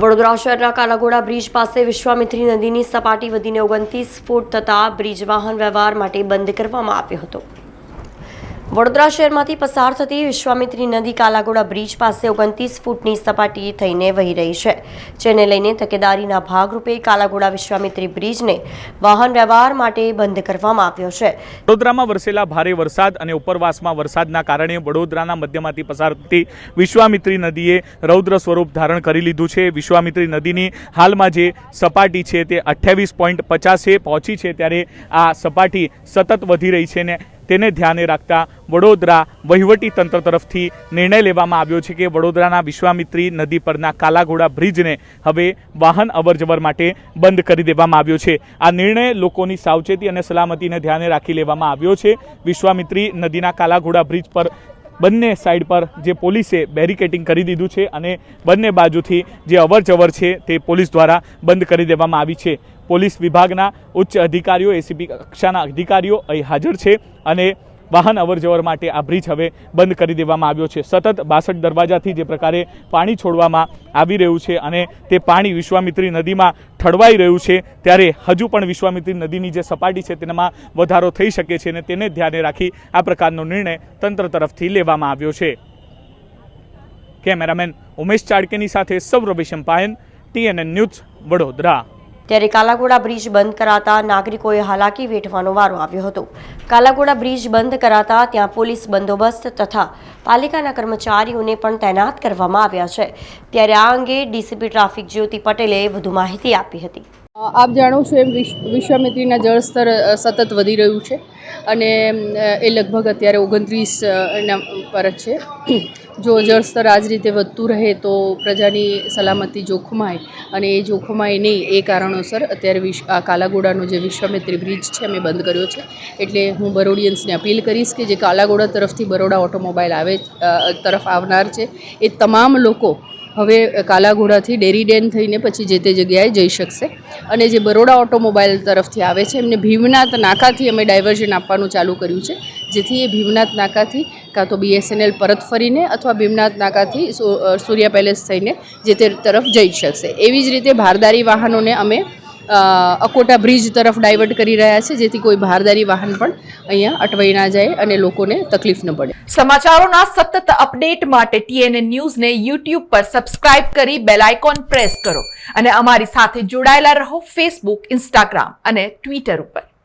વડોદરા શહેરના કાલાઘોડા બ્રિજ પાસે વિશ્વામિત્રી નદીની સપાટી વધીને 29 ફૂટ થતાં બ્રિજ વાહન વ્યવહાર માટે બંધ કરવામાં આવ્યો હતો। વડોદરા શહેરમાંથી પસાર થતી વિશ્વામિત્રી નદી કાલાઘોડા બ્રિજ પાસે 29 ફૂટની સપાટી થઈને વહી રહી છે, જેને લઈને તકેદારીના ભાગરૂપે કાલાઘોડા વિશ્વામિત્રી બ્રિજને વાહન વ્યવહાર માટે બંધ કરવામાં આવ્યો છે। વડોદરામાં વરસેલા ભારે વરસાદ અને ઉપરવાસમાં વરસાદના કારણે વડોદરાના મધ્યમાંથી પસાર થતી વિશ્વામિત્રી નદીએ રૌદ્ર સ્વરૂપ ધારણ કરી લીધું છે। વિશ્વામિત્રી નદીની હાલમાં જે સપાટી છે તે 28.50 પહોંચી છે, ત્યારે આ સપાટી સતત વધી રહી છે ને તેને ધ્યાને રાખતા વડોદરા વહીવટી તંત્ર તરફથી નિર્ણય લેવામાં આવ્યો છે કે વડોદરાના વિશ્વામિત્રી નદી પરના કાલાઘોડા બ્રિજને હવે વાહન અવરજવર માટે બંધ કરી દેવામાં આવ્યો છે। આ નિર્ણય લોકોની સાવચેતી અને સલામતીને ધ્યાને રાખી લેવામાં આવ્યો છે। વિશ્વામિત્રી નદીના કાલાઘોડા બ્રિજ પર બંને સાઈડ પર જે પોલીસે બેરિકેડિંગ કરી દીધું છે અને બંને બાજુથી જે અવરજવર છે તે પોલીસ દ્વારા બંધ કરી દેવામાં આવી છે। પોલીસ વિભાગના ઉચ્ચ અધિકારીઓ, એસીપી કક્ષાના અધિકારીઓ અહીં હાજર છે અને વાહન અવરજવર માટે આ બ્રિજ હવે બંધ કરી દેવામાં આવ્યો છે। સતત 62 દરવાજાથી જે પ્રકારે પાણી છોડવામાં આવી રહ્યું છે અને તે પાણી વિશ્વામિત્રી નદીમાં ઠળવાઈ રહ્યું છે, ત્યારે હજુ પણ વિશ્વામિત્રી નદીની જે સપાટી છે તેમાં વધારો થઈ શકે છે અને તેને ધ્યાને રાખી આ પ્રકારનો નિર્ણય તંત્ર તરફથી લેવામાં આવ્યો છે। કેમેરામેન ઉમેશ ચાડકેની સાથે સૌરભ શંપાયન, TNN ન્યૂઝ, વડોદરા। ત્યારે કાલાઘોડા બ્રિજ બંધ કરાતા નાગરિકોએ હાલાકી વેઠવાનો વારો આવ્યો હતો। કાલાઘોડા બ્રિજ બંધ કરાતા ત્યાં પોલીસ બંદોબસ્ત તથા પાલિકાના કર્મચારીઓને પણ તૈનાત કરવામાં આવ્યા છે। ત્યારે આ અંગે ડીસીપી ટ્રાફિક જ્યોતિ પટેલે વધુ માહિતી આપી હતી। આપ જાણો છો એમ વિશ્વામિત્રીના જળસ્તર સતત વધી રહ્યું છે અને એ લગભગ અત્યારે 29 પર જ છે। જો જળસ્તર આ જ રીતે વધતું રહે તો પ્રજાની સલામતી જોખમાય અને એ જોખમાય નહીં એ કારણોસર અત્યારે આ કાલાઘોડાનો જે વિશ્વામિત્રી બ્રિજ છે અમે બંધ કર્યો છે। એટલે હું બરોડિયન્સને અપીલ કરીશ કે જે કાલાઘોડા તરફથી બરોડા ઓટોમોબાઈલ તરફ આવનાર છે એ તમામ લોકો હવે કાલાઘોડાથી ડેરી ડેન થઈને પછી જે તે જગ્યાએ જઈ શકશે અને જે બરોડા ઓટોમોબાઈલ તરફથી આવે છે એમને ભીમનાથ નાકાથી અમે ડાયવર્ઝન આપવાનું ચાલુ કર્યું છે, જેથી એ ભીમનાથ નાકાથી કાં તો BSNL પરત ફરીને અથવા ભીમનાથ નાકાથી સૂર્યા પેલેસ થઈને જે તે તરફ જઈ શકશે। એવી જ રીતે ભારદારી વાહનોને અમે અકોટા બ્રિજ તરફ ડાયવર્ટ કરી રહ્યા છે, જેથી કોઈ ભારદારી વાહન પણ અહીંયા અટવાઈ ના જાય અને લોકોને તકલીફ ન પડે। સમાચારોના સતત અપડેટ માટે TNN ન્યૂઝને YouTube પર સબસ્ક્રાઇબ કરી બેલ આઇકોન પ્રેસ કરો અને અમારી સાથે જોડાયેલા રહો Facebook, Instagram અને Twitter ઉપર।